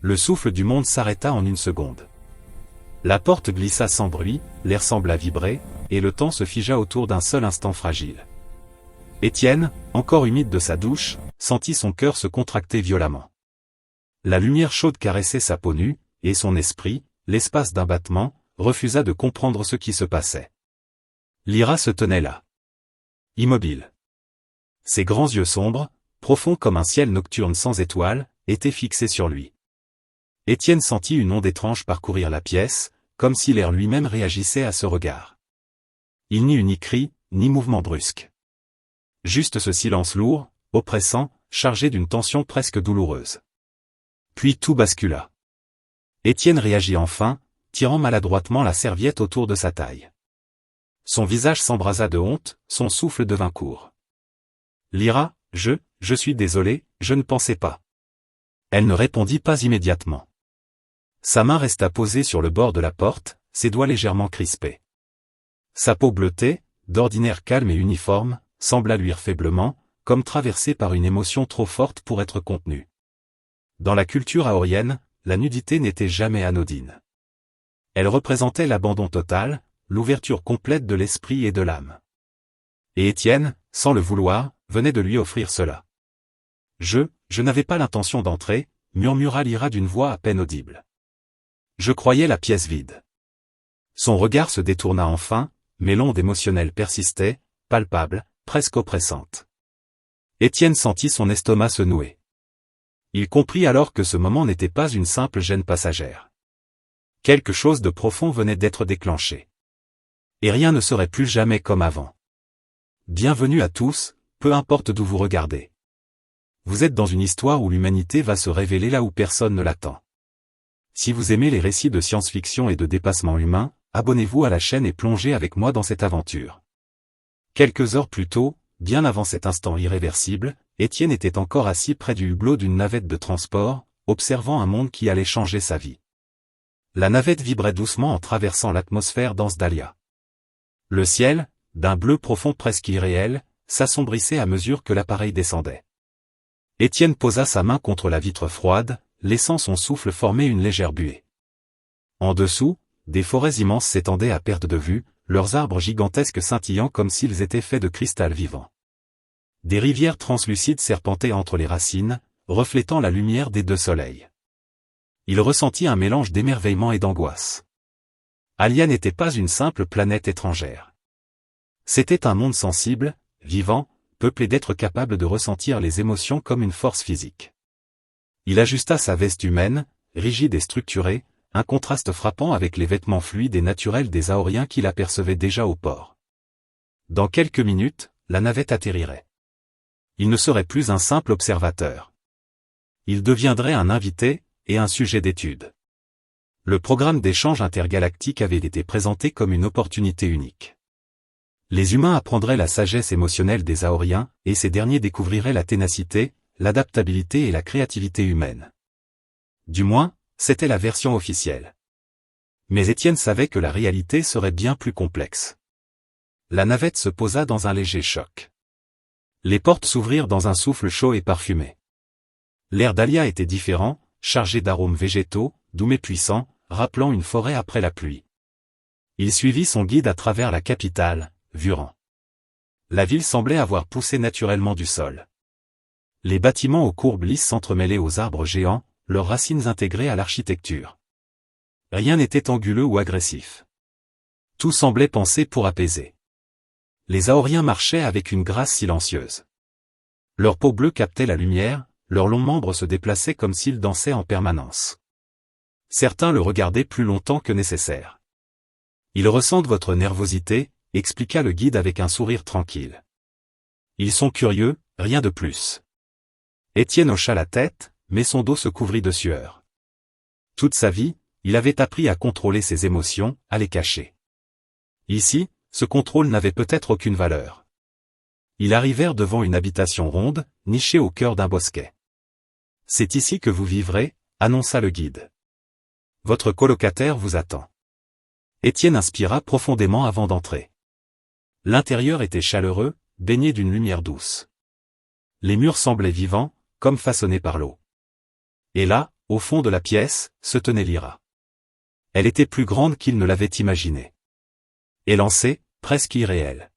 Le souffle du monde s'arrêta en une seconde. La porte glissa sans bruit, l'air sembla vibrer, et le temps se figea autour d'un seul instant fragile. Étienne, encore humide de sa douche, sentit son cœur se contracter violemment. La lumière chaude caressait sa peau nue, et son esprit, l'espace d'un battement, refusa de comprendre ce qui se passait. Lyra se tenait là. Immobile. Ses grands yeux sombres, profonds comme un ciel nocturne sans étoiles, étaient fixés sur lui. Étienne sentit une onde étrange parcourir la pièce, comme si l'air lui-même réagissait à ce regard. Il n'y eut ni cri, ni mouvement brusque. Juste ce silence lourd, oppressant, chargé d'une tension presque douloureuse. Puis tout bascula. Étienne réagit enfin, tirant maladroitement la serviette autour de sa taille. Son visage s'embrasa de honte, son souffle devint court. Lyra, je suis désolé, je ne pensais pas. Elle ne répondit pas immédiatement. Sa main resta posée sur le bord de la porte, ses doigts légèrement crispés. Sa peau bleutée, d'ordinaire calme et uniforme, sembla luire faiblement, comme traversée par une émotion trop forte pour être contenue. Dans la culture aorienne, la nudité n'était jamais anodine. Elle représentait l'abandon total, l'ouverture complète de l'esprit et de l'âme. Et Étienne, sans le vouloir, venait de lui offrir cela. Je n'avais pas l'intention d'entrer, murmura Lyra d'une voix à peine audible. Je croyais la pièce vide. Son regard se détourna enfin, mais l'onde émotionnelle persistait, palpable, presque oppressante. Étienne sentit son estomac se nouer. Il comprit alors que ce moment n'était pas une simple gêne passagère. Quelque chose de profond venait d'être déclenché. Et rien ne serait plus jamais comme avant. Bienvenue à tous, peu importe d'où vous regardez. Vous êtes dans une histoire où l'humanité va se révéler là où personne ne l'attend. Si vous aimez les récits de science-fiction et de dépassement humain, abonnez-vous à la chaîne et plongez avec moi dans cette aventure. Quelques heures plus tôt, bien avant cet instant irréversible, Étienne était encore assis près du hublot d'une navette de transport, observant un monde qui allait changer sa vie. La navette vibrait doucement en traversant l'atmosphère dense d'Alia. Le ciel, d'un bleu profond presque irréel, s'assombrissait à mesure que l'appareil descendait. Étienne posa sa main contre la vitre froide, laissant son souffle former une légère buée. En dessous, des forêts immenses s'étendaient à perte de vue, leurs arbres gigantesques scintillant comme s'ils étaient faits de cristal vivant. Des rivières translucides serpentaient entre les racines, reflétant la lumière des deux soleils. Il ressentit un mélange d'émerveillement et d'angoisse. Alia n'était pas une simple planète étrangère. C'était un monde sensible, vivant, peuplé d'êtres capables de ressentir les émotions comme une force physique. Il ajusta sa veste humaine, rigide et structurée, un contraste frappant avec les vêtements fluides et naturels des Aoriens qu'il apercevait déjà au port. Dans quelques minutes, la navette atterrirait. Il ne serait plus un simple observateur. Il deviendrait un invité, et un sujet d'étude. Le programme d'échange intergalactique avait été présenté comme une opportunité unique. Les humains apprendraient la sagesse émotionnelle des Aoriens, et ces derniers découvriraient la ténacité, l'adaptabilité et la créativité humaine. Du moins, c'était la version officielle. Mais Étienne savait que la réalité serait bien plus complexe. La navette se posa dans un léger choc. Les portes s'ouvrirent dans un souffle chaud et parfumé. L'air d'Alia était différent, chargé d'arômes végétaux, doux mais puissants, rappelant une forêt après la pluie. Il suivit son guide à travers la capitale, Vuran. La ville semblait avoir poussé naturellement du sol. Les bâtiments aux courbes lisses s'entremêlaient aux arbres géants, leurs racines intégrées à l'architecture. Rien n'était anguleux ou agressif. Tout semblait pensé pour apaiser. Les Aoriens marchaient avec une grâce silencieuse. Leur peau bleue captait la lumière, leurs longs membres se déplaçaient comme s'ils dansaient en permanence. Certains le regardaient plus longtemps que nécessaire. Ils ressentent votre nervosité, expliqua le guide avec un sourire tranquille. Ils sont curieux, rien de plus. Étienne hocha la tête, mais son dos se couvrit de sueur. Toute sa vie, il avait appris à contrôler ses émotions, à les cacher. Ici, ce contrôle n'avait peut-être aucune valeur. Ils arrivèrent devant une habitation ronde, nichée au cœur d'un bosquet. « C'est ici que vous vivrez », annonça le guide. « Votre colocataire vous attend. » Étienne inspira profondément avant d'entrer. L'intérieur était chaleureux, baigné d'une lumière douce. Les murs semblaient vivants, comme façonnés par l'eau. Et là, au fond de la pièce, se tenait Lyra. Elle était plus grande qu'il ne l'avait imaginé. Élancée, presque irréelle.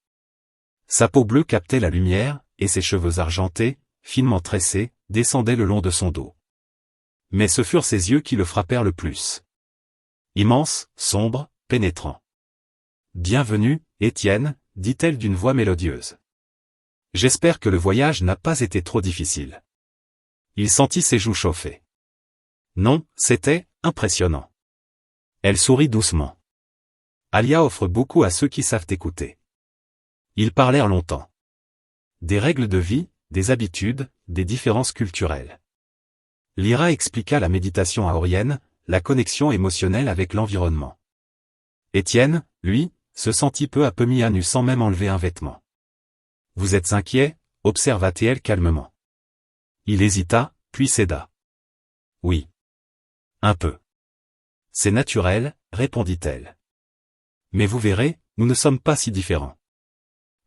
Sa peau bleue captait la lumière, et ses cheveux argentés, finement tressés, descendaient le long de son dos. Mais ce furent ses yeux qui le frappèrent le plus. Immenses, sombres, pénétrants. « Bienvenue, Étienne, dit-elle d'une voix mélodieuse. J'espère que le voyage n'a pas été trop difficile. Il sentit ses joues chauffer. Non, c'était impressionnant. Elle sourit doucement. Alia offre beaucoup à ceux qui savent écouter. Ils parlèrent longtemps. Des règles de vie, des habitudes, des différences culturelles. Lyra expliqua la méditation aorienne, la connexion émotionnelle avec l'environnement. Étienne, lui, se sentit peu à peu mis à nu sans même enlever un vêtement. « Vous êtes inquiet » observa-t-elle calmement. Il hésita, puis céda. « Oui. Un peu. »« C'est naturel, » répondit-elle. « Mais vous verrez, nous ne sommes pas si différents. »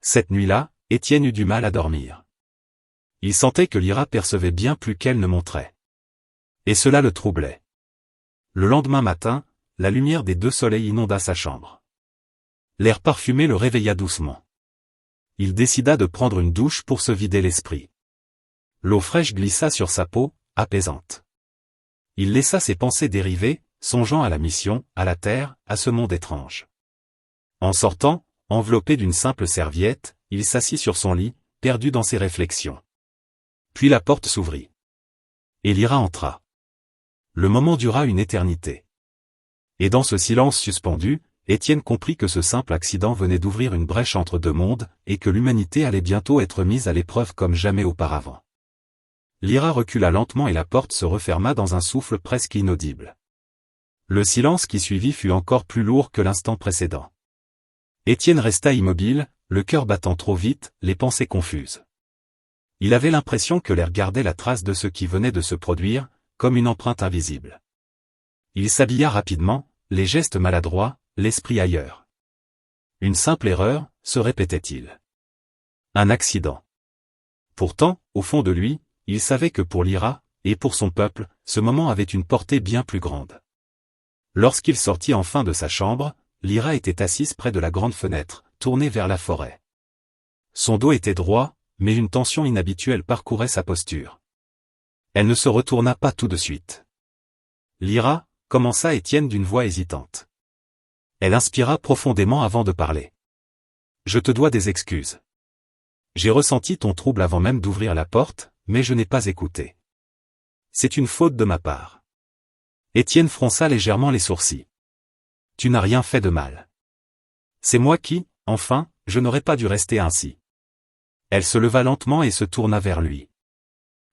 Cette nuit-là, Étienne eut du mal à dormir. Il sentait que Lyra percevait bien plus qu'elle ne montrait. Et cela le troublait. Le lendemain matin, la lumière des deux soleils inonda sa chambre. L'air parfumé le réveilla doucement. Il décida de prendre une douche pour se vider l'esprit. L'eau fraîche glissa sur sa peau, apaisante. Il laissa ses pensées dériver, songeant à la mission, à la terre, à ce monde étrange. En sortant, enveloppé d'une simple serviette, il s'assit sur son lit, perdu dans ses réflexions. Puis la porte s'ouvrit. Et Lyra entra. Le moment dura une éternité. Et dans ce silence suspendu, Étienne comprit que ce simple accident venait d'ouvrir une brèche entre deux mondes, et que l'humanité allait bientôt être mise à l'épreuve comme jamais auparavant. Lyra recula lentement et la porte se referma dans un souffle presque inaudible. Le silence qui suivit fut encore plus lourd que l'instant précédent. Étienne resta immobile, le cœur battant trop vite, les pensées confuses. Il avait l'impression que l'air gardait la trace de ce qui venait de se produire, comme une empreinte invisible. Il s'habilla rapidement, les gestes maladroits, l'esprit ailleurs. Une simple erreur, se répétait-il. Un accident. Pourtant, au fond de lui, il savait que pour Lyra, et pour son peuple, ce moment avait une portée bien plus grande. Lorsqu'il sortit enfin de sa chambre, Lyra était assise près de la grande fenêtre, tournée vers la forêt. Son dos était droit, mais une tension inhabituelle parcourait sa posture. Elle ne se retourna pas tout de suite. « Lyra » commença Étienne d'une voix hésitante. Elle inspira profondément avant de parler. « Je te dois des excuses. J'ai ressenti ton trouble avant même d'ouvrir la porte, mais je n'ai pas écouté. C'est une faute de ma part. » Étienne fronça légèrement les sourcils. « Tu n'as rien fait de mal. C'est moi qui, enfin, je n'aurais pas dû rester ainsi. » Elle se leva lentement et se tourna vers lui.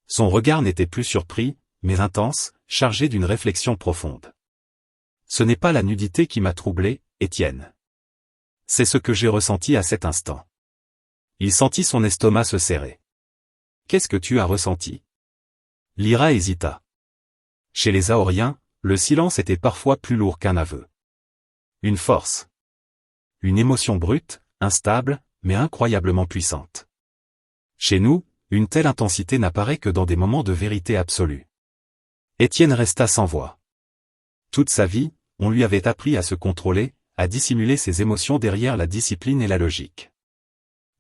Son regard n'était plus surpris, mais intense, chargé d'une réflexion profonde. « Ce n'est pas la nudité qui m'a troublé, Étienne. C'est ce que j'ai ressenti à cet instant. » Il sentit son estomac se serrer. « Qu'est-ce que tu as ressenti ?» Lyra hésita. Chez les Aoriens, le silence était parfois plus lourd qu'un aveu. Une force. Une émotion brute, instable, mais incroyablement puissante. Chez nous, une telle intensité n'apparaît que dans des moments de vérité absolue. Étienne resta sans voix. Toute sa vie, on lui avait appris à se contrôler, à dissimuler ses émotions derrière la discipline et la logique.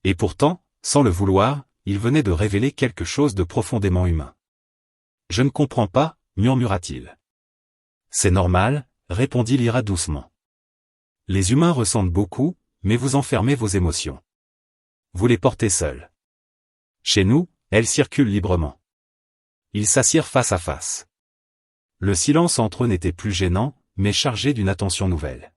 Et pourtant, sans le vouloir, il venait de révéler quelque chose de profondément humain. « Je ne comprends pas » murmura-t-il. « C'est normal » répondit Lyra doucement. « Les humains ressentent beaucoup, mais vous enfermez vos émotions. Vous les portez seuls. Chez nous, elles circulent librement. » Ils s'assirent face à face. Le silence entre eux n'était plus gênant, mais chargé d'une attention nouvelle.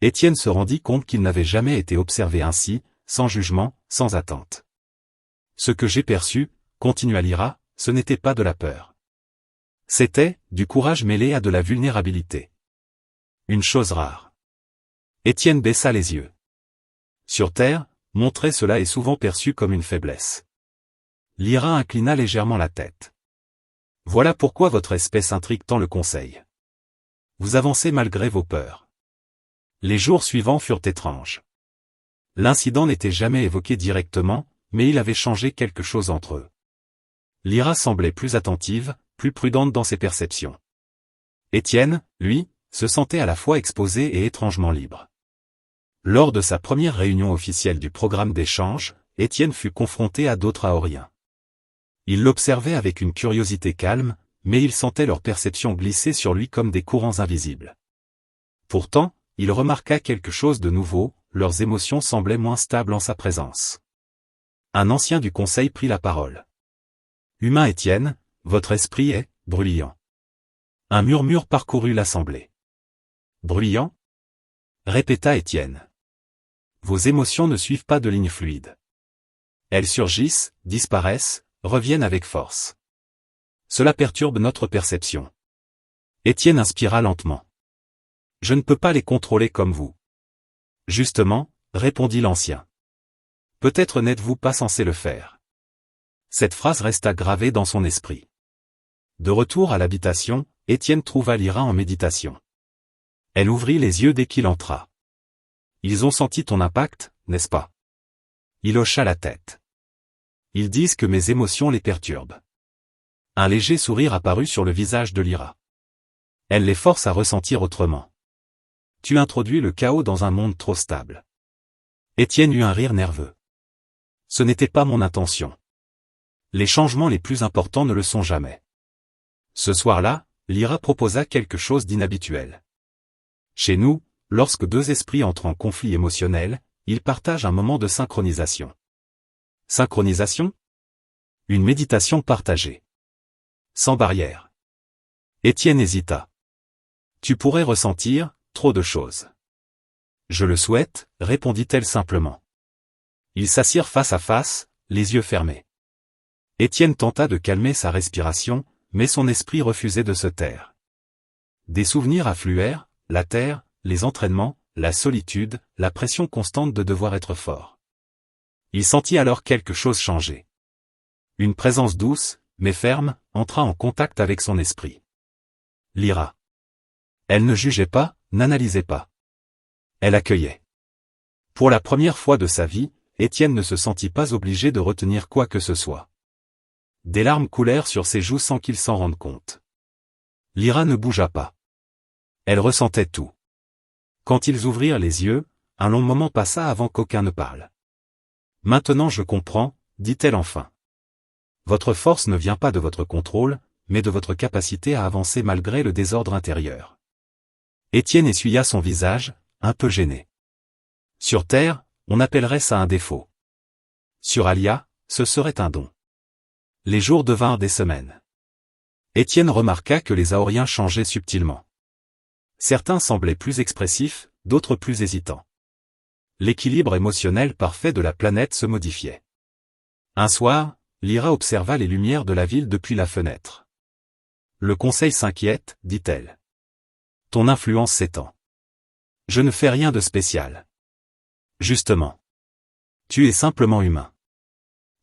Étienne se rendit compte qu'il n'avait jamais été observé ainsi, sans jugement, sans attente. « Ce que j'ai perçu, » continua Lyra, « ce n'était pas de la peur. C'était, du courage mêlé à de la vulnérabilité. Une chose rare. » Étienne baissa les yeux. Sur Terre, montrer cela est souvent perçu comme une faiblesse. Lyra inclina légèrement la tête. « Voilà pourquoi votre espèce intrigue tant le conseil. Vous avancez malgré vos peurs. » Les jours suivants furent étranges. L'incident n'était jamais évoqué directement, mais il avait changé quelque chose entre eux. Lyra semblait plus attentive, plus prudente dans ses perceptions. Étienne, lui, se sentait à la fois exposé et étrangement libre. Lors de sa première réunion officielle du programme d'échange, Étienne fut confronté à d'autres Aoriens. Il l'observait avec une curiosité calme, mais il sentait leur perception glisser sur lui comme des courants invisibles. Pourtant, il remarqua quelque chose de nouveau, leurs émotions semblaient moins stables en sa présence. Un ancien du conseil prit la parole. « Humain Étienne, votre esprit est bruyant. » Un murmure parcourut l'assemblée. « Bruyant ?» répéta Étienne. « Vos émotions ne suivent pas de ligne fluide. Elles surgissent, disparaissent, reviennent avec force. Cela perturbe notre perception. » Étienne inspira lentement. « Je ne peux pas les contrôler comme vous. » Justement, répondit l'ancien. « Peut-être n'êtes-vous pas censé le faire. » Cette phrase resta gravée dans son esprit. De retour à l'habitation, Étienne trouva Lyra en méditation. Elle ouvrit les yeux dès qu'il entra. « Ils ont senti ton impact, n'est-ce pas ?» Il hocha la tête. « Ils disent que mes émotions les perturbent. » Un léger sourire apparut sur le visage de Lyra. Elle les force à ressentir autrement. « Tu introduis le chaos dans un monde trop stable. » Étienne eut un rire nerveux. « Ce n'était pas mon intention. Les changements les plus importants ne le sont jamais. » Ce soir-là, Lyra proposa quelque chose d'inhabituel. Chez nous, lorsque deux esprits entrent en conflit émotionnel, ils partagent un moment de synchronisation. Synchronisation ? Une méditation partagée. Sans barrière. Étienne hésita. Tu pourrais ressentir trop de choses. Je le souhaite, répondit-elle simplement. Ils s'assirent face à face, les yeux fermés. Étienne tenta de calmer sa respiration, mais son esprit refusait de se taire. Des souvenirs affluèrent, la terre, les entraînements, la solitude, la pression constante de devoir être fort. Il sentit alors quelque chose changer. Une présence douce, mais ferme, entra en contact avec son esprit. Lyra. Elle ne jugeait pas, n'analysait pas. Elle accueillait. Pour la première fois de sa vie, Étienne ne se sentit pas obligé de retenir quoi que ce soit. Des larmes coulèrent sur ses joues sans qu'il s'en rende compte. Lyra ne bougea pas. Elle ressentait tout. Quand ils ouvrirent les yeux, un long moment passa avant qu'aucun ne parle. « Maintenant je comprends, dit-elle enfin. Votre force ne vient pas de votre contrôle, mais de votre capacité à avancer malgré le désordre intérieur. » Étienne essuya son visage, un peu gêné. Sur Terre, on appellerait ça un défaut. Sur Alia, ce serait un don. Les jours devinrent des semaines. Étienne remarqua que les Aoriens changeaient subtilement. Certains semblaient plus expressifs, d'autres plus hésitants. L'équilibre émotionnel parfait de la planète se modifiait. Un soir, Lyra observa les lumières de la ville depuis la fenêtre. « Le conseil s'inquiète, dit-elle. Ton influence s'étend. Je ne fais rien de spécial. Justement. Tu es simplement humain. »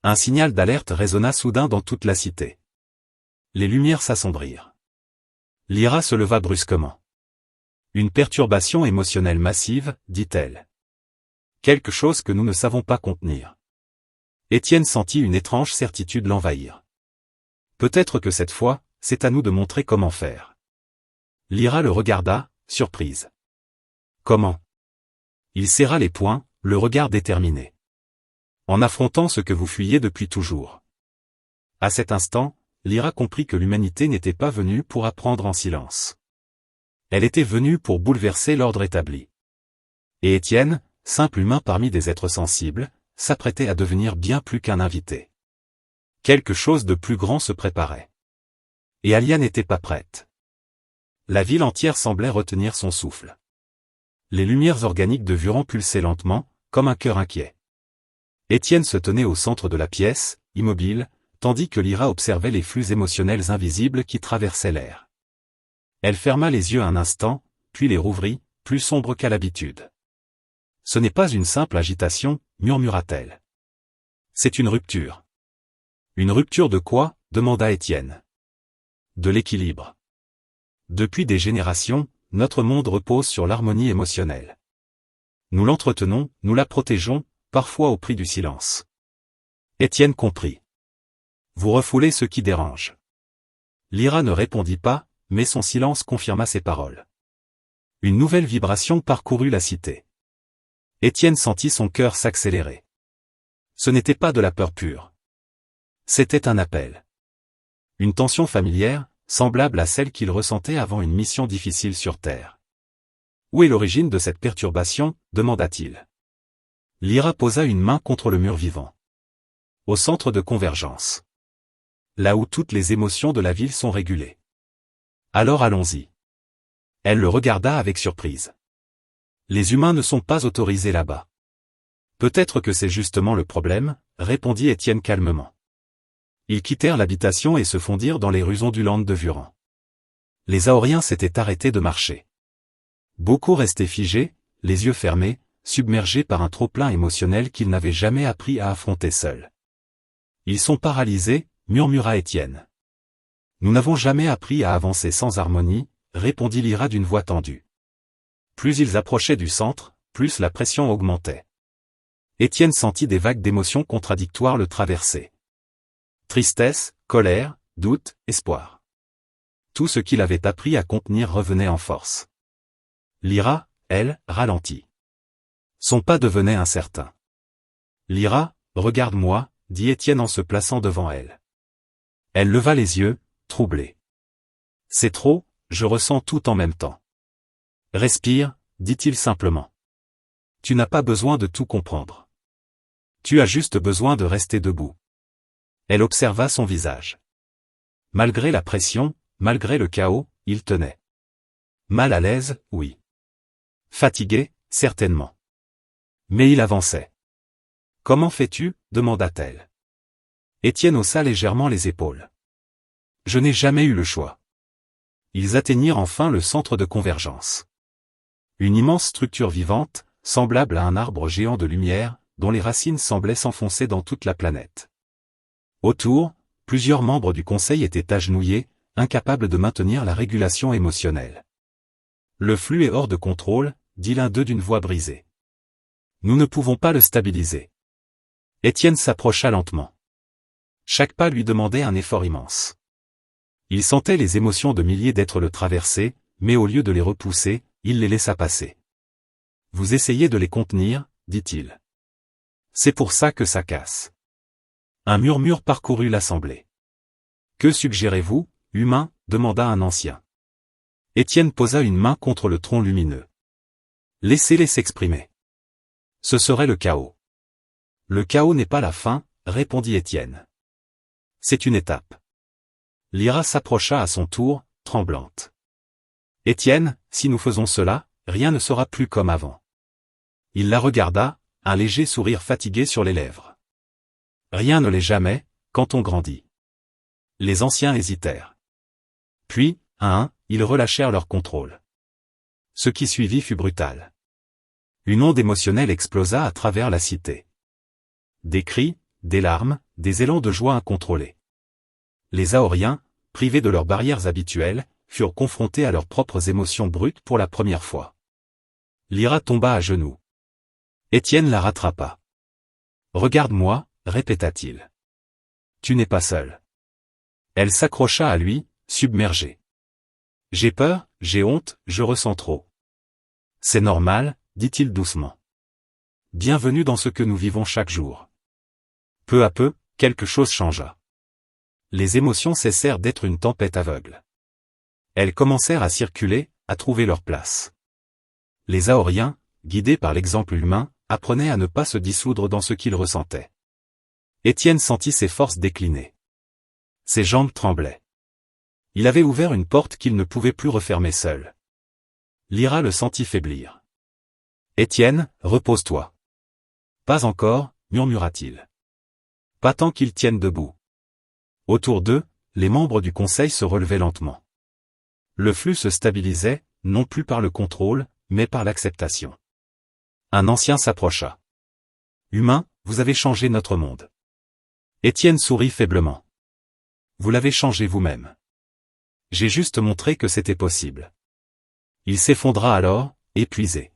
Un signal d'alerte résonna soudain dans toute la cité. Les lumières s'assombrirent. Lyra se leva brusquement. Une perturbation émotionnelle massive, dit-elle. Quelque chose que nous ne savons pas contenir. Étienne sentit une étrange certitude l'envahir. Peut-être que cette fois, c'est à nous de montrer comment faire. Lyra le regarda, surprise. Comment ? Il serra les poings, le regard déterminé. En affrontant ce que vous fuyez depuis toujours. À cet instant, Lyra comprit que l'humanité n'était pas venue pour apprendre en silence. Elle était venue pour bouleverser l'ordre établi. Et Étienne, simple humain parmi des êtres sensibles, s'apprêtait à devenir bien plus qu'un invité. Quelque chose de plus grand se préparait. Et Alia n'était pas prête. La ville entière semblait retenir son souffle. Les lumières organiques de Vuran pulsaient lentement, comme un cœur inquiet. Étienne se tenait au centre de la pièce, immobile, tandis que Lyra observait les flux émotionnels invisibles qui traversaient l'air. Elle ferma les yeux un instant, puis les rouvrit, plus sombre qu'à l'habitude. « Ce n'est pas une simple agitation, murmura-t-elle. C'est une rupture. » « Une rupture de quoi ? Demanda Étienne. « De l'équilibre. Depuis des générations, notre monde repose sur l'harmonie émotionnelle. Nous l'entretenons, nous la protégeons, parfois au prix du silence. » Étienne comprit. « Vous refoulez ce qui dérange. Lyra ne répondit pas, mais son silence confirma ses paroles. Une nouvelle vibration parcourut la cité. Étienne sentit son cœur s'accélérer. Ce n'était pas de la peur pure. C'était un appel. Une tension familière, semblable à celle qu'il ressentait avant une mission difficile sur Terre. Où est l'origine de cette perturbation, demanda-t-il. Lyra posa une main contre le mur vivant. Au centre de convergence. Là où toutes les émotions de la ville sont régulées. Alors allons-y. Elle le regarda avec surprise. Les humains ne sont pas autorisés là-bas. Peut-être que c'est justement le problème, répondit Étienne calmement. Ils quittèrent l'habitation et se fondirent dans les rues ondulantes de Vuran. Les Aoriens s'étaient arrêtés de marcher. Beaucoup restaient figés, les yeux fermés, submergés par un trop-plein émotionnel qu'ils n'avaient jamais appris à affronter seuls. Ils sont paralysés, murmura Étienne. Nous n'avons jamais appris à avancer sans harmonie, répondit Lyra d'une voix tendue. Plus ils approchaient du centre, plus la pression augmentait. Étienne sentit des vagues d'émotions contradictoires le traverser. Tristesse, colère, doute, espoir. Tout ce qu'il avait appris à contenir revenait en force. Lyra, elle, ralentit. Son pas devenait incertain. Lyra, regarde-moi, dit Étienne en se plaçant devant elle. Elle leva les yeux, troublée. C'est trop, je ressens tout en même temps. Respire, dit-il simplement. Tu n'as pas besoin de tout comprendre. Tu as juste besoin de rester debout. Elle observa son visage. Malgré la pression, malgré le chaos, il tenait. Mal à l'aise, oui. Fatigué, certainement. Mais il avançait. Comment fais-tu, demanda-t-elle. Étienne haussa légèrement les épaules. Je n'ai jamais eu le choix. Ils atteignirent enfin le centre de convergence. Une immense structure vivante, semblable à un arbre géant de lumière, dont les racines semblaient s'enfoncer dans toute la planète. Autour, plusieurs membres du conseil étaient agenouillés, incapables de maintenir la régulation émotionnelle. Le flux est hors de contrôle, dit l'un d'eux d'une voix brisée. Nous ne pouvons pas le stabiliser. Étienne s'approcha lentement. Chaque pas lui demandait un effort immense. Il sentait les émotions de milliers d'êtres le traverser, mais au lieu de les repousser, il les laissa passer. Vous essayez de les contenir, dit-il. C'est pour ça que ça casse. Un murmure parcourut l'assemblée. Que suggérez-vous, humain, demanda un ancien. Étienne posa une main contre le tronc lumineux. Laissez-les s'exprimer. Ce serait le chaos. Le chaos n'est pas la fin, répondit Étienne. C'est une étape. Lyra s'approcha à son tour, tremblante. Étienne, si nous faisons cela, rien ne sera plus comme avant. Il la regarda, un léger sourire fatigué sur les lèvres. Rien ne l'est jamais, quand on grandit. Les anciens hésitèrent. Puis, un à un, ils relâchèrent leur contrôle. Ce qui suivit fut brutal. Une onde émotionnelle explosa à travers la cité. Des cris, des larmes, des élans de joie incontrôlés. Les Aoriens, privés de leurs barrières habituelles, furent confrontés à leurs propres émotions brutes pour la première fois. Lyra tomba à genoux. Étienne la rattrapa. Regarde-moi, répéta-t-il. Tu n'es pas seul. Elle s'accrocha à lui, submergée. J'ai peur, j'ai honte, je ressens trop. C'est normal, dit-il doucement. Bienvenue dans ce que nous vivons chaque jour. Peu à peu, quelque chose changea. Les émotions cessèrent d'être une tempête aveugle. Elles commencèrent à circuler, à trouver leur place. Les Aoriens, guidés par l'exemple humain, apprenaient à ne pas se dissoudre dans ce qu'ils ressentaient. Étienne sentit ses forces décliner. Ses jambes tremblaient. Il avait ouvert une porte qu'il ne pouvait plus refermer seul. Lyra le sentit faiblir. Étienne, repose-toi. Pas encore, murmura-t-il. Pas tant qu'ils tiennent debout. Autour d'eux, les membres du conseil se relevaient lentement. Le flux se stabilisait, non plus par le contrôle, mais par l'acceptation. Un ancien s'approcha. Humain, vous avez changé notre monde. Étienne sourit faiblement. Vous l'avez changé vous-même. J'ai juste montré que c'était possible. Il s'effondra alors, épuisé.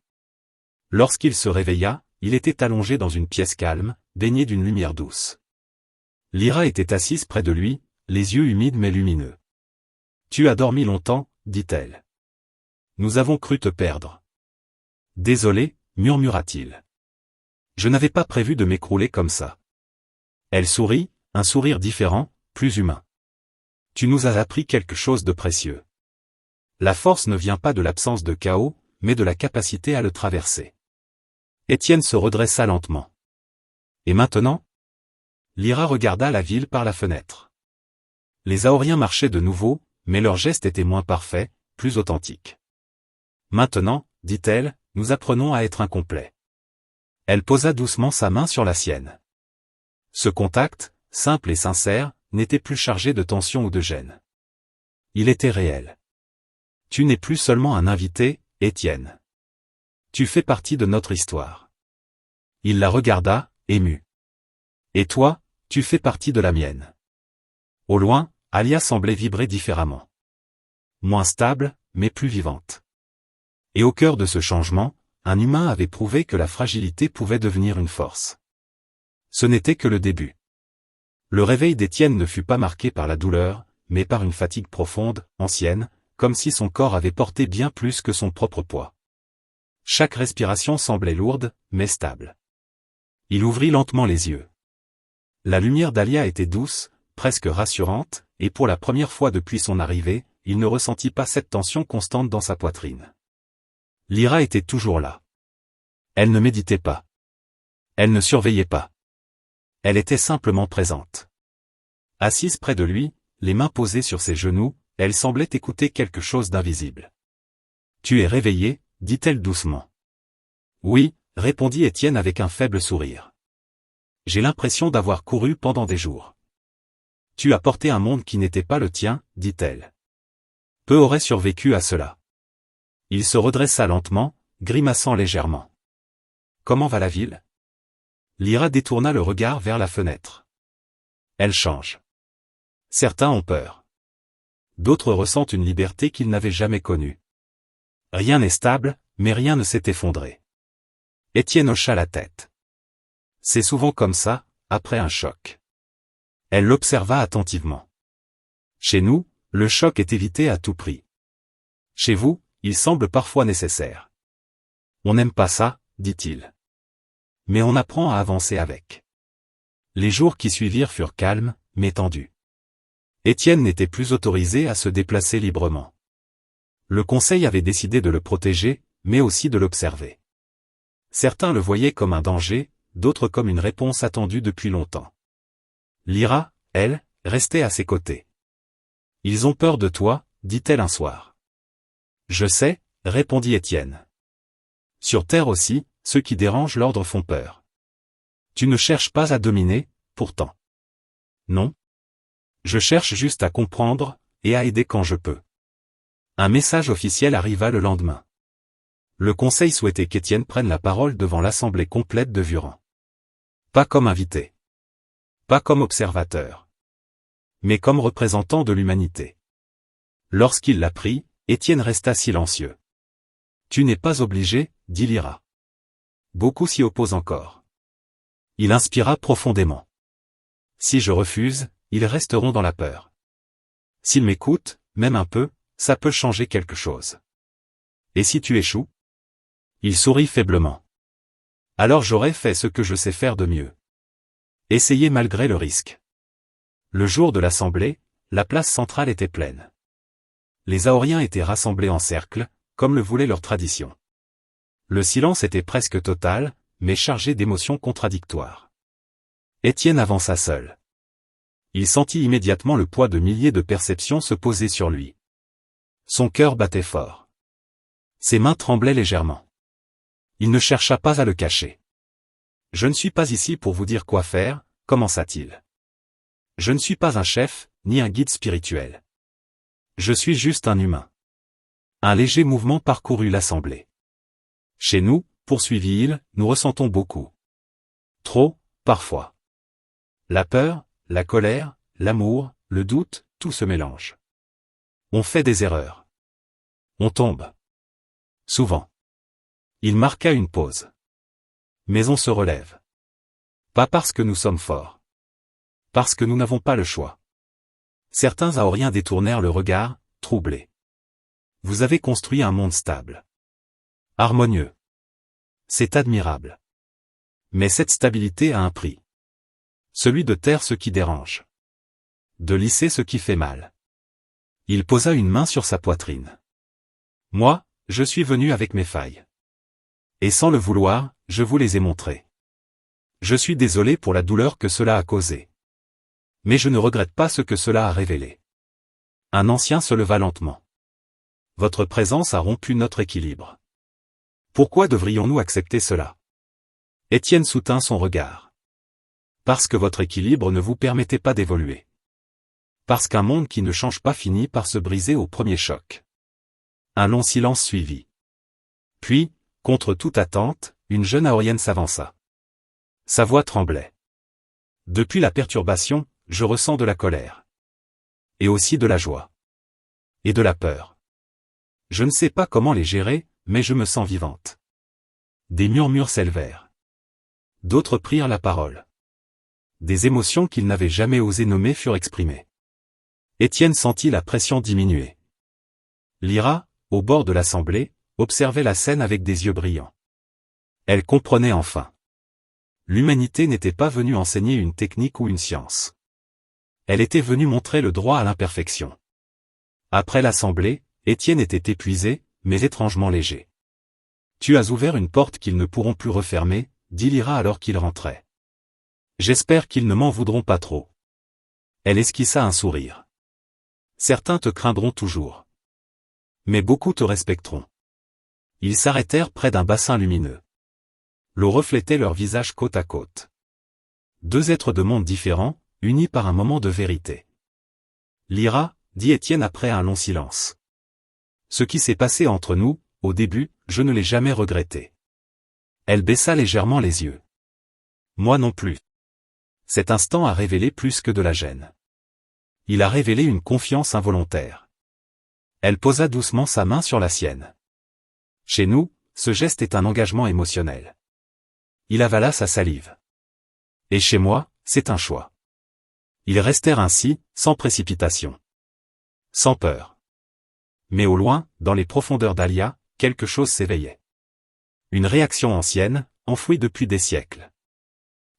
Lorsqu'il se réveilla, il était allongé dans une pièce calme, baignée d'une lumière douce. Lyra était assise près de lui, les yeux humides mais lumineux. Tu as dormi longtemps, dit-elle. Nous avons cru te perdre. Désolé, murmura-t-il. Je n'avais pas prévu de m'écrouler comme ça. Elle sourit, un sourire différent, plus humain. Tu nous as appris quelque chose de précieux. La force ne vient pas de l'absence de chaos, mais de la capacité à le traverser. Étienne se redressa lentement. Et maintenant? Lyra regarda la ville par la fenêtre. Les Aoriens marchaient de nouveau, mais leurs gestes étaient moins parfaits, plus authentiques. Maintenant, dit-elle, nous apprenons à être incomplets. Elle posa doucement sa main sur la sienne. Ce contact, simple et sincère, n'était plus chargé de tension ou de gêne. Il était réel. Tu n'es plus seulement un invité, Étienne. Tu fais partie de notre histoire. Il la regarda, ému. Et toi, tu fais partie de la mienne. Au loin, Alia semblait vibrer différemment. Moins stable, mais plus vivante. Et au cœur de ce changement, un humain avait prouvé que la fragilité pouvait devenir une force. Ce n'était que le début. Le réveil d'Étienne ne fut pas marqué par la douleur, mais par une fatigue profonde, ancienne, comme si son corps avait porté bien plus que son propre poids. Chaque respiration semblait lourde, mais stable. Il ouvrit lentement les yeux. La lumière d'Alia était douce, presque rassurante, et pour la première fois depuis son arrivée, il ne ressentit pas cette tension constante dans sa poitrine. Lyra était toujours là. Elle ne méditait pas. Elle ne surveillait pas. Elle était simplement présente. Assise près de lui, les mains posées sur ses genoux, elle semblait écouter quelque chose d'invisible. « Tu es réveillé ?» dit-elle doucement. « Oui », répondit Étienne avec un faible sourire. « J'ai l'impression d'avoir couru pendant des jours. »« Tu as porté un monde qui n'était pas le tien », dit-elle. Peu auraient survécu à cela. Il se redressa lentement, grimaçant légèrement. « Comment va la ville ?» Lyra détourna le regard vers la fenêtre. Elle change. Certains ont peur. D'autres ressentent une liberté qu'ils n'avaient jamais connue. Rien n'est stable, mais rien ne s'est effondré. Étienne hocha la tête. C'est souvent comme ça, après un choc. Elle l'observa attentivement. Chez nous, le choc est évité à tout prix. Chez vous, il semble parfois nécessaire. On n'aime pas ça, dit-il. Mais on apprend à avancer avec. Les jours qui suivirent furent calmes, mais tendus. Étienne n'était plus autorisé à se déplacer librement. Le conseil avait décidé de le protéger, mais aussi de l'observer. Certains le voyaient comme un danger, d'autres comme une réponse attendue depuis longtemps. Lyra, elle, restait à ses côtés. « Ils ont peur de toi », dit-elle un soir. « Je sais », répondit Étienne. « Sur Terre aussi, ceux qui dérangent l'ordre font peur. Tu ne cherches pas à dominer, pourtant. Non. Je cherche juste à comprendre, et à aider quand je peux. » Un message officiel arriva le lendemain. Le conseil souhaitait qu'Étienne prenne la parole devant l'assemblée complète de Vuran. Pas comme invité. Pas comme observateur. Mais comme représentant de l'humanité. Lorsqu'il l'apprit, Étienne resta silencieux. « Tu n'es pas obligé, » dit Lyra. Beaucoup s'y opposent encore. Il inspira profondément. « Si je refuse, ils resteront dans la peur. S'ils m'écoutent, même un peu, ça peut changer quelque chose. Et si tu échoues ?» Il sourit faiblement. « Alors j'aurais fait ce que je sais faire de mieux. Essayer malgré le risque. » Le jour de l'assemblée, la place centrale était pleine. Les Aoriens étaient rassemblés en cercle, comme le voulait leur tradition. Le silence était presque total, mais chargé d'émotions contradictoires. Étienne avança seul. Il sentit immédiatement le poids de milliers de perceptions se poser sur lui. Son cœur battait fort. Ses mains tremblaient légèrement. Il ne chercha pas à le cacher. « Je ne suis pas ici pour vous dire quoi faire », commença-t-il. « Je ne suis pas un chef, ni un guide spirituel. Je suis juste un humain. » Un léger mouvement parcourut l'assemblée. « Chez nous, poursuivit-il, nous ressentons beaucoup. Trop, parfois. La peur, la colère, l'amour, le doute, tout se mélange. On fait des erreurs. On tombe. Souvent. » Il marqua une pause. « Mais on se relève. Pas parce que nous sommes forts. Parce que nous n'avons pas le choix. » Certains Aoriens détournèrent le regard, troublé. Vous avez construit un monde stable. Harmonieux. C'est admirable. Mais cette stabilité a un prix. Celui de taire ce qui dérange. De lisser ce qui fait mal. Il posa une main sur sa poitrine. Moi, je suis venu avec mes failles. Et sans le vouloir, je vous les ai montrées. Je suis désolé pour la douleur que cela a causée. Mais je ne regrette pas ce que cela a révélé. Un ancien se leva lentement. Votre présence a rompu notre équilibre. Pourquoi devrions-nous accepter cela? Étienne soutint son regard. Parce que votre équilibre ne vous permettait pas d'évoluer. Parce qu'un monde qui ne change pas finit par se briser au premier choc. Un long silence suivit. Puis, contre toute attente, une jeune Aorienne s'avança. Sa voix tremblait. Depuis la perturbation, je ressens de la colère. Et aussi de la joie. Et de la peur. Je ne sais pas comment les gérer, mais je me sens vivante. Des murmures s'élevèrent. D'autres prirent la parole. Des émotions qu'il n'avait jamais osé nommer furent exprimées. Étienne sentit la pression diminuer. Lyra, au bord de l'assemblée, observait la scène avec des yeux brillants. Elle comprenait enfin. L'humanité n'était pas venue enseigner une technique ou une science. Elle était venue montrer le droit à l'imperfection. Après l'assemblée, Étienne était épuisé, mais étrangement léger. Tu as ouvert une porte qu'ils ne pourront plus refermer, dit Lyra alors qu'il rentrait. J'espère qu'ils ne m'en voudront pas trop. Elle esquissa un sourire. Certains te craindront toujours. Mais beaucoup te respecteront. Ils s'arrêtèrent près d'un bassin lumineux. L'eau reflétait leurs visages côte à côte. Deux êtres de mondes différents, unis par un moment de vérité. Lyra, dit Étienne après un long silence. Ce qui s'est passé entre nous, au début, je ne l'ai jamais regretté. Elle baissa légèrement les yeux. Moi non plus. Cet instant a révélé plus que de la gêne. Il a révélé une confiance involontaire. Elle posa doucement sa main sur la sienne. Chez nous, ce geste est un engagement émotionnel. Il avala sa salive. Et chez moi, c'est un choix. Ils restèrent ainsi, sans précipitation. Sans peur. Mais au loin, dans les profondeurs d'Alia, quelque chose s'éveillait. Une réaction ancienne, enfouie depuis des siècles.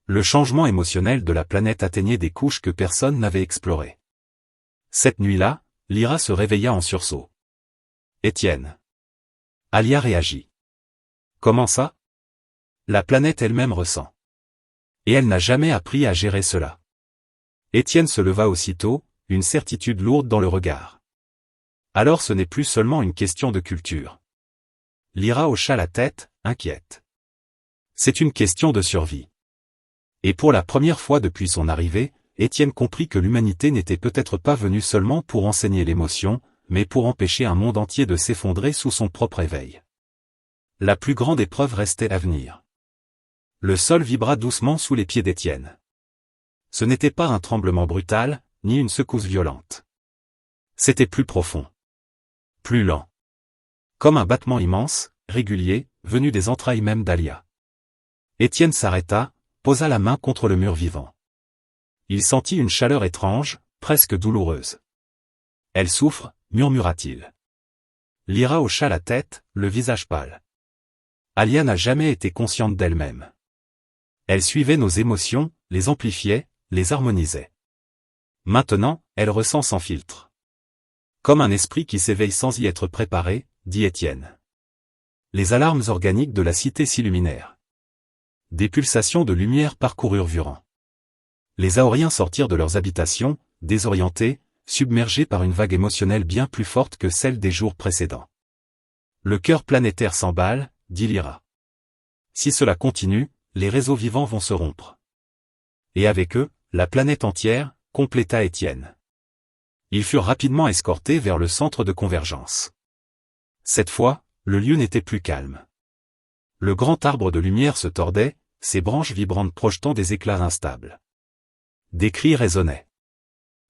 Le changement émotionnel de la planète atteignait des couches que personne n'avait explorées. Cette nuit-là, Lyra se réveilla en sursaut. Étienne. Alia réagit. Comment ça? La planète elle-même ressent. Et elle n'a jamais appris à gérer cela. Étienne se leva aussitôt, une certitude lourde dans le regard. Alors ce n'est plus seulement une question de culture. Lyra hocha la tête, inquiète. C'est une question de survie. Et pour la première fois depuis son arrivée, Étienne comprit que l'humanité n'était peut-être pas venue seulement pour enseigner l'émotion, mais pour empêcher un monde entier de s'effondrer sous son propre éveil. La plus grande épreuve restait à venir. Le sol vibra doucement sous les pieds d'Étienne. Ce n'était pas un tremblement brutal, ni une secousse violente. C'était plus profond. Plus lent. Comme un battement immense, régulier, venu des entrailles même d'Alia. Étienne s'arrêta, posa la main contre le mur vivant. Il sentit une chaleur étrange, presque douloureuse. Elle souffre, murmura-t-il. Lyra hocha la tête, le visage pâle. Alia n'a jamais été consciente d'elle-même. Elle suivait nos émotions, les amplifiait, les harmonisait. Maintenant, elle ressent sans filtre. Comme un esprit qui s'éveille sans y être préparé, dit Étienne. Les alarmes organiques de la cité s'illuminèrent. Des pulsations de lumière parcoururent Vuran. Les Aoriens sortirent de leurs habitations, désorientés, submergés par une vague émotionnelle bien plus forte que celle des jours précédents. Le cœur planétaire s'emballe, dit Lyra. Si cela continue, les réseaux vivants vont se rompre. Et avec eux, la planète entière, compléta Étienne. Ils furent rapidement escortés vers le centre de convergence. Cette fois, le lieu n'était plus calme. Le grand arbre de lumière se tordait, ses branches vibrantes projetant des éclats instables. Des cris résonnaient.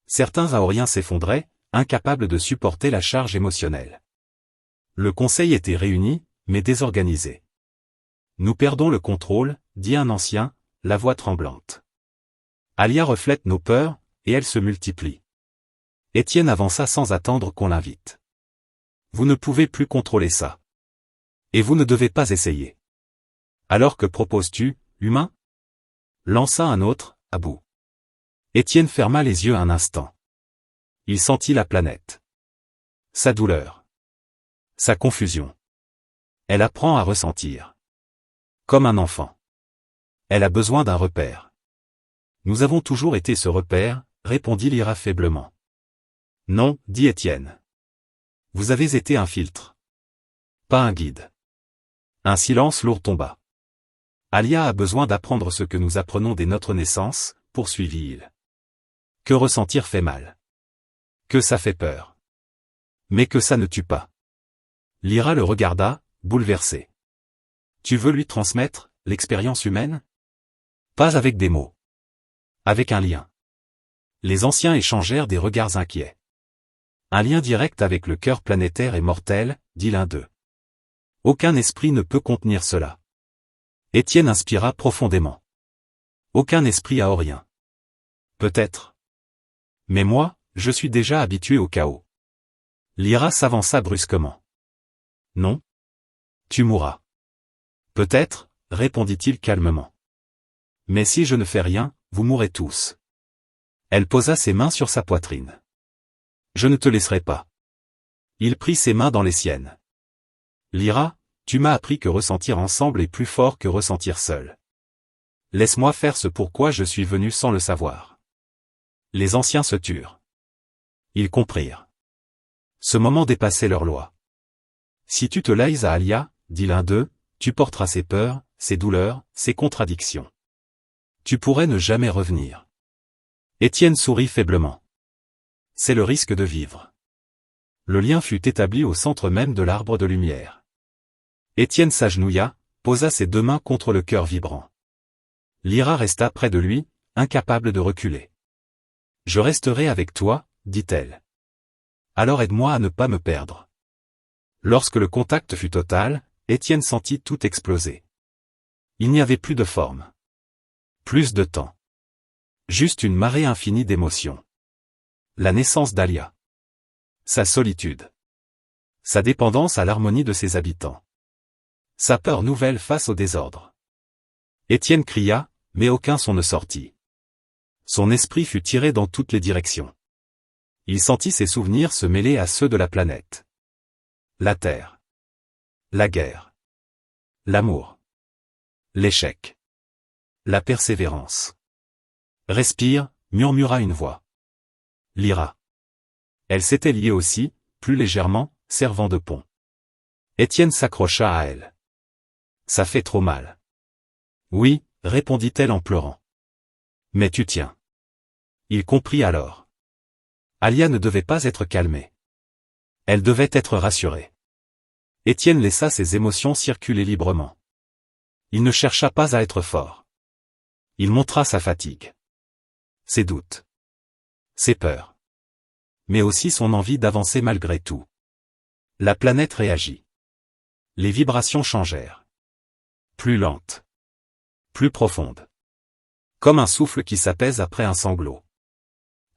Certains Aoriens s'effondraient, incapables de supporter la charge émotionnelle. Le conseil était réuni, mais désorganisé. Nous perdons le contrôle, dit un ancien, la voix tremblante. Alia reflète nos peurs, et elles se multiplient. Étienne avança sans attendre qu'on l'invite. Vous ne pouvez plus contrôler ça. Et vous ne devez pas essayer. Alors que proposes-tu, humain? Lança un autre, à bout. Étienne ferma les yeux un instant. Il sentit la planète. Sa douleur. Sa confusion. Elle apprend à ressentir. Comme un enfant. Elle a besoin d'un repère. Nous avons toujours été ce repère, répondit Lyra faiblement. Non, dit Étienne. Vous avez été un filtre. Pas un guide. Un silence lourd tomba. Alia a besoin d'apprendre ce que nous apprenons dès notre naissance, poursuivit-il. Que ressentir fait mal. Que ça fait peur. Mais que ça ne tue pas. Lyra le regarda, bouleversée. Tu veux lui transmettre l'expérience humaine? Pas avec des mots. Avec un lien. Les anciens échangèrent des regards inquiets. Un lien direct avec le cœur planétaire et mortel, dit l'un d'eux. Aucun esprit ne peut contenir cela. Étienne inspira profondément. Aucun esprit aorien. Peut-être. Mais moi, je suis déjà habitué au chaos. Lyra s'avança brusquement. Non. Tu mourras. Peut-être, répondit-il calmement. Mais si je ne fais rien, vous mourrez tous. Elle posa ses mains sur sa poitrine. Je ne te laisserai pas. Il prit ses mains dans les siennes. Lyra, tu m'as appris que ressentir ensemble est plus fort que ressentir seul. Laisse-moi faire ce pourquoi je suis venu sans le savoir. Les anciens se turent. Ils comprirent. Ce moment dépassait leur loi. Si tu te laisses à Alia, dit l'un d'eux, tu porteras ses peurs, ses douleurs, ses contradictions. Tu pourrais ne jamais revenir. Étienne sourit faiblement. C'est le risque de vivre. Le lien fut établi au centre même de l'arbre de lumière. Étienne s'agenouilla, posa ses deux mains contre le cœur vibrant. Lyra resta près de lui, incapable de reculer. Je resterai avec toi, dit-elle. Alors aide-moi à ne pas me perdre. Lorsque le contact fut total, Étienne sentit tout exploser. Il n'y avait plus de forme. Plus de temps. Juste une marée infinie d'émotions. La naissance d'Alia. Sa solitude. Sa dépendance à l'harmonie de ses habitants. Sa peur nouvelle face au désordre. Étienne cria, mais aucun son ne sortit. Son esprit fut tiré dans toutes les directions. Il sentit ses souvenirs se mêler à ceux de la planète. La terre. La guerre. L'amour. L'échec. La persévérance. Respire, murmura une voix. Lyra. Elle s'était liée aussi, plus légèrement, servant de pont. Étienne s'accrocha à elle. Ça fait trop mal. Oui, répondit-elle en pleurant. Mais tu tiens. Il comprit alors. Alia ne devait pas être calmée. Elle devait être rassurée. Étienne laissa ses émotions circuler librement. Il ne chercha pas à être fort. Il montra sa fatigue. Ses doutes. Ses peurs. Mais aussi son envie d'avancer malgré tout. La planète réagit. Les vibrations changèrent. Plus lentes. Plus profondes. Comme un souffle qui s'apaise après un sanglot.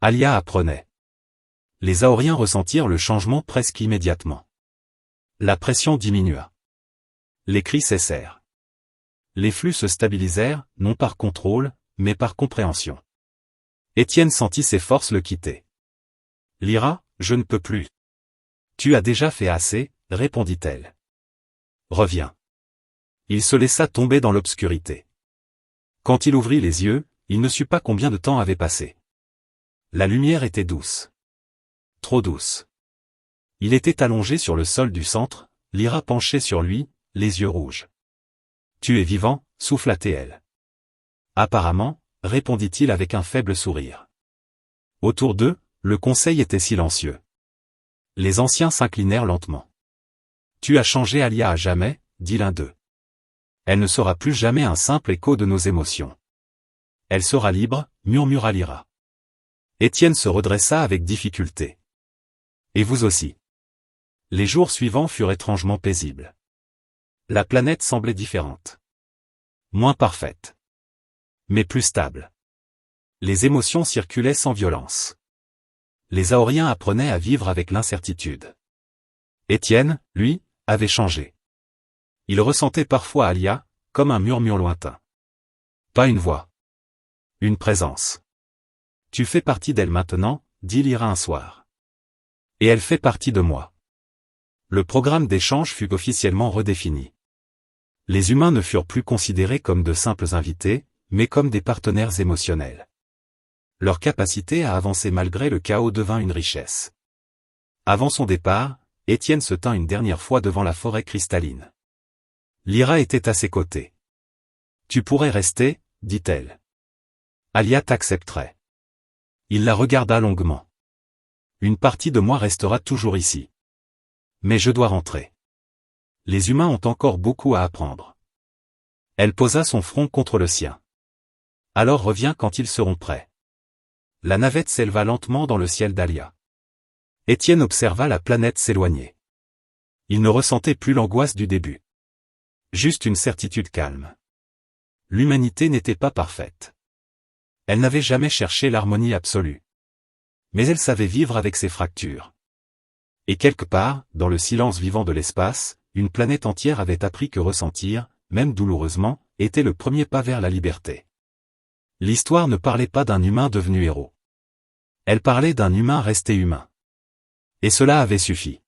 Alia apprenait. Les Aoriens ressentirent le changement presque immédiatement. La pression diminua. Les cris cessèrent. Les flux se stabilisèrent, non par contrôle, mais par compréhension. Étienne sentit ses forces le quitter. Lyra, je ne peux plus. Tu as déjà fait assez, répondit-elle. Reviens. Il se laissa tomber dans l'obscurité. Quand il ouvrit les yeux, il ne sut pas combien de temps avait passé. La lumière était douce. Trop douce. Il était allongé sur le sol du centre, Lyra penchée sur lui, les yeux rouges. Tu es vivant, souffla-t-elle. Apparemment, répondit-il avec un faible sourire. Autour d'eux, le conseil était silencieux. Les anciens s'inclinèrent lentement. Tu as changé Alia à jamais, dit l'un d'eux. Elle ne sera plus jamais un simple écho de nos émotions. Elle sera libre, murmura Lyra. Étienne se redressa avec difficulté. Et vous aussi. Les jours suivants furent étrangement paisibles. La planète semblait différente. Moins parfaite. Mais plus stable. Les émotions circulaient sans violence. Les Aoriens apprenaient à vivre avec l'incertitude. Étienne, lui, avait changé. Il ressentait parfois Alia, comme un murmure lointain. Pas une voix. Une présence. Tu fais partie d'elle maintenant, dit Lyra un soir. Et elle fait partie de moi. Le programme d'échange fut officiellement redéfini. Les humains ne furent plus considérés comme de simples invités, mais comme des partenaires émotionnels. Leur capacité à avancer malgré le chaos devint une richesse. Avant son départ, Étienne se tint une dernière fois devant la forêt cristalline. Lyra était à ses côtés. Tu pourrais rester, dit-elle. Alia t'accepterait. Il la regarda longuement. Une partie de moi restera toujours ici. Mais je dois rentrer. Les humains ont encore beaucoup à apprendre. Elle posa son front contre le sien. Alors reviens quand ils seront prêts. La navette s'éleva lentement dans le ciel d'Alia. Étienne observa la planète s'éloigner. Il ne ressentait plus l'angoisse du début. Juste une certitude calme. L'humanité n'était pas parfaite. Elle n'avait jamais cherché l'harmonie absolue. Mais elle savait vivre avec ses fractures. Et quelque part, dans le silence vivant de l'espace, une planète entière avait appris que ressentir, même douloureusement, était le premier pas vers la liberté. L'histoire ne parlait pas d'un humain devenu héros. Elle parlait d'un humain resté humain. Et cela avait suffi.